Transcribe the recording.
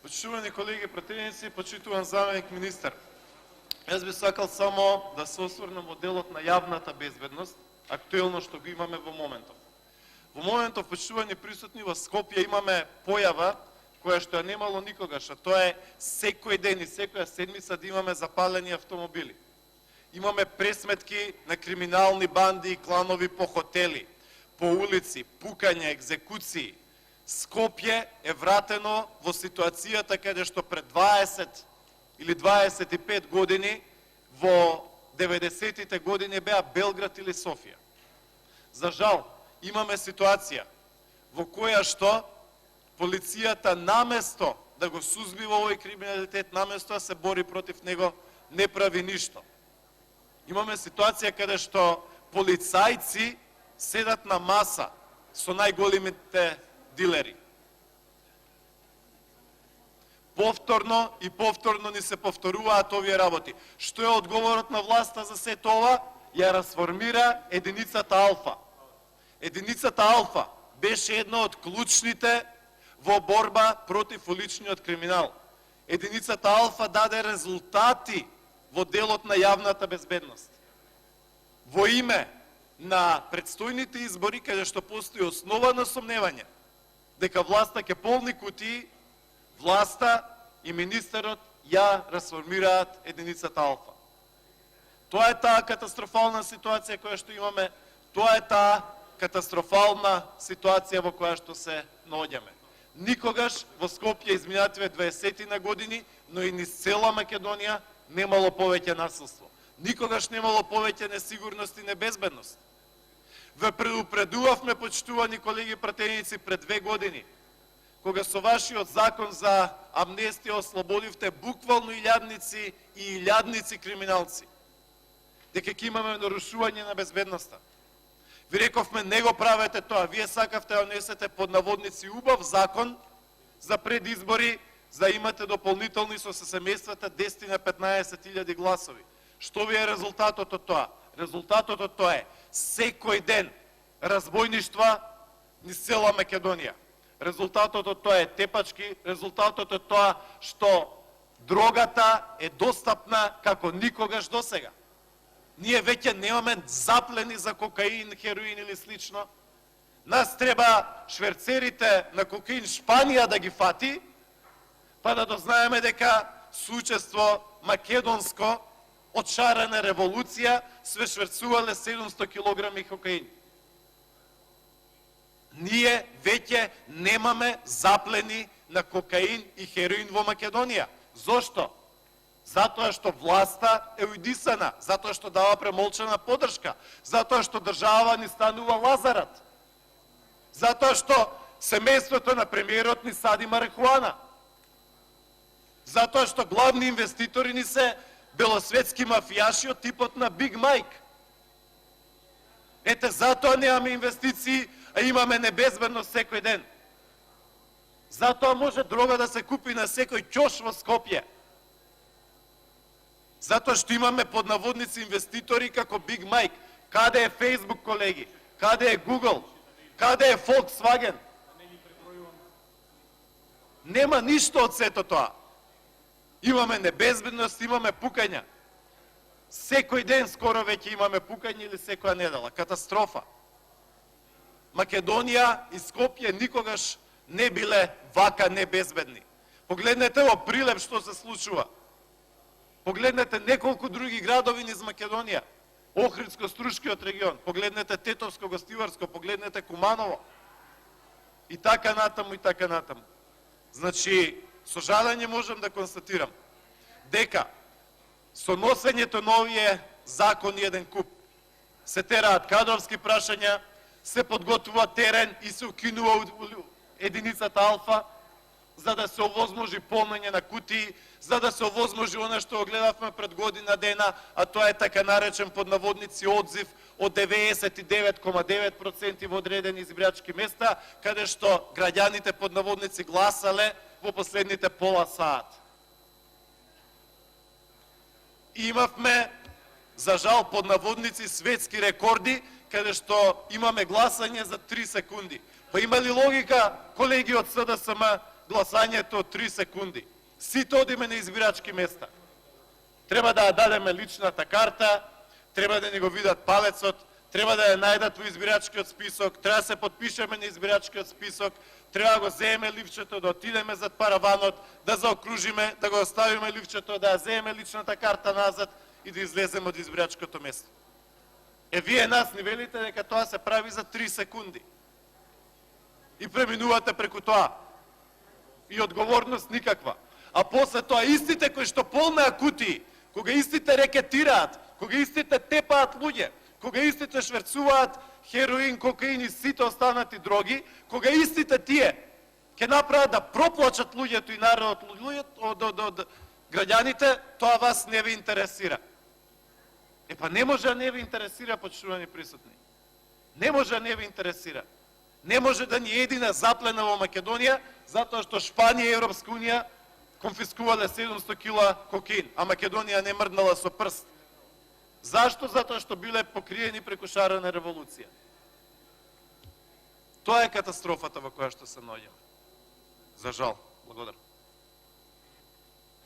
Почитувани колеги пратеници, почитуван заменик министар. Јас би сакал само да се осврнам во делот на јавната безбедност, актуелно што го имаме во моментов. Во моментов, почитувани присутни, во Скопје имаме појава која што ја немало никогаш, а тоа е секој ден и секоја седмица да имаме запалени автомобили. Имаме пресметки на криминални банди и кланови по хотели, по улици, пукања, екзекуции. Скопје е вратено во ситуацијата каде што пред 20 или 25 години во 90-тите години беа Белград или Софија. За жал, имаме ситуација во која што полицијата наместо да го сузбива овој криминалитет, наместо да се бори против него, не прави ништо. Имаме ситуација каде што полицајци седат на маса со најголемите дилери. Повторно и повторно ни се повторуваат овие работи. Што е одговорот на власта за се тоа? Ја расформира единицата Алфа. Единицата Алфа беше една од клучните во борба против уличниот криминал. Единицата Алфа даде резултати во делот на јавната безбедност. Во име на предстојните избори, каде што постои основано сомневање дека власта ќе полни кутии, власта и министерот ја расформираат единицата Алфа. Тоа е таа катастрофална ситуација која што имаме, тоа е таа катастрофална ситуација во која што се наоѓаме. Никогаш во Скопје изминативе 20 години, но и низ цела Македонија немало повеќе насилство. Никогаш немало повеќе несигурност и небезбедност. Ве предупредувавме, почитувани колеги пратеници, пред 2 години, кога со вашиот закон за амнестија ослободивте буквално илјадници и илјадници криминалци, дека ќе имаме нарушување на безбедноста. Ви рековме, не го правете тоа, вие сакавте да несете под наводници убав закон за предизбори, за да имате дополнителни со семејствата 10 на 15.000 гласови. Што ви е резултатот од тоа? Резултатот од тоа е секој ден разбојништва низ цела Македонија. Резултатот од тоа е тепачки, резултатот од тоа што дрогата е достапна како никогаш досега. Ние веќе немаме заплени за кокаин, хероин или слично. Нас треба шверцерите на кокаин Шпанија да ги фати, па да дознаеме дека сучество македонско од шарена револуција све шверцувале 700 килограми кокаин. Ние веќе немаме заплени на кокаин и хероин во Македонија. Зошто? Затоа што власта е уидисана, затоа што дава премолчана поддршка, затоа што држава ни станува Лазарат, затоа што семејството на премиерот ни сади марихуана, затоа што главни инвеститори ни се белосветски мафијаши од типот на Биг Майк. Ете, затоа немаме инвестиции, а имаме небезбедност секој ден. Затоа може дрога да се купи на секој ќош во Скопје. Затоа што имаме под наводници инвеститори како Биг Майк. Каде е Facebook, колеги? Каде е Google? Каде е Volkswagen? Нема ништо од сето тоа. Имаме небезбедност, имаме пукања. Секој ден скоро веќе имаме пукање или секоја недела. Катастрофа. Македонија и Скопје никогаш не биле вака небезбедни. Погледнете во Прилеп што се случува. Погледнете неколку други градови низ Македонија. Охридско-Струшкиот регион, погледнете Тетовско-Гостиварско, погледнете Куманово. И така натаму, и така натаму. Значи, со жалење можам да констатирам дека со носењето на овие закони еден куп се тераат кадровски прашања, се подготвува терен и се укинува единицата Алфа, за да се овозможи полнење на кутии, за да се овозможи она што гледавме пред година дена, а тоа е така наречен под наводници одзив од 99,9% во одредени избирачки места, каде што граѓаните под наводници гласале во последните пола саат. И имавме, за жал, под наводници светски рекорди, каде што имаме гласање за 3 секунди. Па има ли логика, колеги од СДСМ, гласањето од 3 секунди. Сите одиме на избирачки места. Треба да ја дадеме личната карта, треба да ни го видат палецот, треба да ја најдат во избирачкиот список, треба да се подпишеме на избирачкиот список, треба да го земеме ливчето, да отидеме зад параванот, да заокружиме, да го оставиме ливчето, да ја земеме личната карта назад и да излеземе од избирачкото место. Вие нас ни велите дека тоа се прави за 3 секунди. И преминувате преку тоа. И одговорност никаква. А после тоа истите кои што полнеа кутии, кога истите рекетираат, кога истите тепаат луѓе, кога истите шверцуваат хероин, кокаин и сите останати дроги, кога истите тие ќе направат да проплачат луѓето и народот од граѓаните, тоа вас не ви интересира. Па не може да не ви интересира, почитувани присутни. Не може да не ви интересира. Не може да ни едина заплена во Македонија, затоа што Шпанија и Европска унија конфискувале 700 кила кокаин, а Македонија не мрднала со прст. Зашто? Затоа што биле покриени преку шарена револуција. Тоа е катастрофата во која што се наоѓаме. За жал. Благодарам.